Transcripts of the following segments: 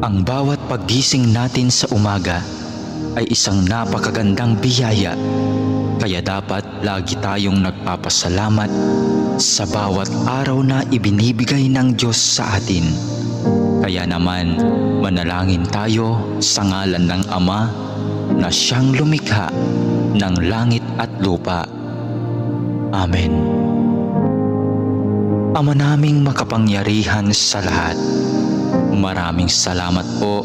Ang bawat paggising natin sa umaga ay isang napakagandang biyaya, kaya dapat lagi tayong nagpapasalamat sa bawat araw na ibinibigay ng Diyos sa atin. Kaya naman, manalangin tayo sa ngalan ng Ama na siyang lumikha ng langit at lupa. Amen. Ama naming makapangyarihan sa lahat, maraming salamat po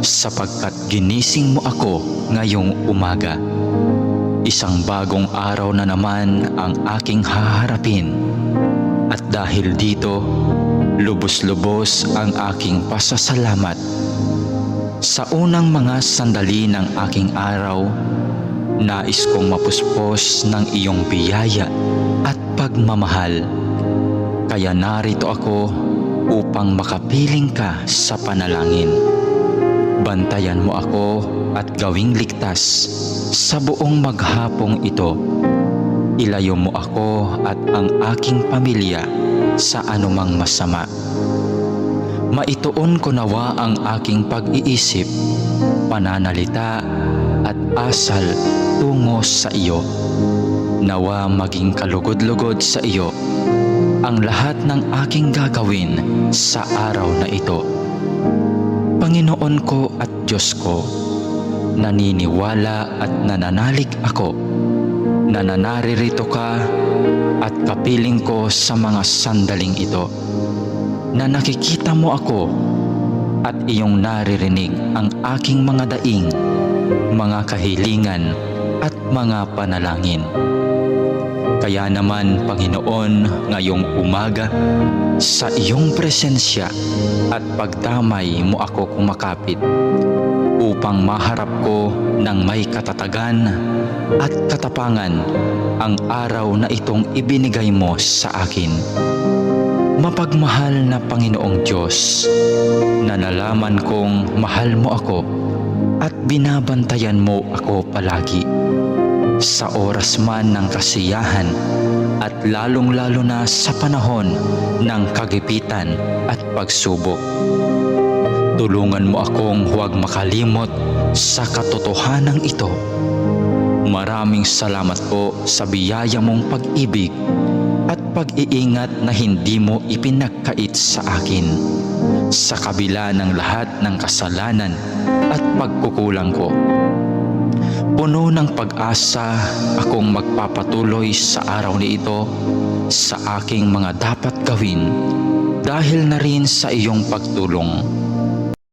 sapagkat ginising mo ako ngayong umaga. Isang bagong araw na naman ang aking haharapin. At dahil dito, lubos-lubos ang aking pasasalamat. Sa unang mga sandali ng aking araw, nais kong mapuspos ng iyong biyaya at pagmamahal. Kaya narito ako upang makapiling ka sa panalangin. Bantayan mo ako at gawing ligtas sa buong maghapong ito. Ilayo mo ako at ang aking pamilya sa anumang masama. Maituon ko nawa ang aking pag-iisip, pananalita at asal tungo sa iyo. Nawa maging kalugod-lugod sa iyo ang lahat ng aking gagawin sa araw na ito. Panginoon ko at Diyos ko, naniniwala at nananalig ako na naririto ka at kapiling ko sa mga sandaling ito, na nakikita mo ako at iyong naririnig ang aking mga daing, mga kahilingan at mga panalangin. Kaya naman, Panginoon, ngayong umaga, sa iyong presensya at pagdamay mo ako kumakapit upang maharap ko ng may katatagan at katapangan ang araw na itong ibinigay mo sa akin. Mapagmahal na Panginoong Diyos, na nalaman kong mahal mo ako at binabantayan mo ako palagi. Sa oras man ng kasiyahan at lalong-lalo na sa panahon ng kagipitan at pagsubok. Tulungan mo akong huwag makalimot sa katotohanan ito. Maraming salamat po sa biyaya mong pag-ibig at pag-iingat na hindi mo ipinagkait sa akin, sa kabila ng lahat ng kasalanan at pagkukulang ko. Puno ng pag-asa akong magpapatuloy sa araw na ito sa aking mga dapat gawin dahil na rin sa iyong pagtulong.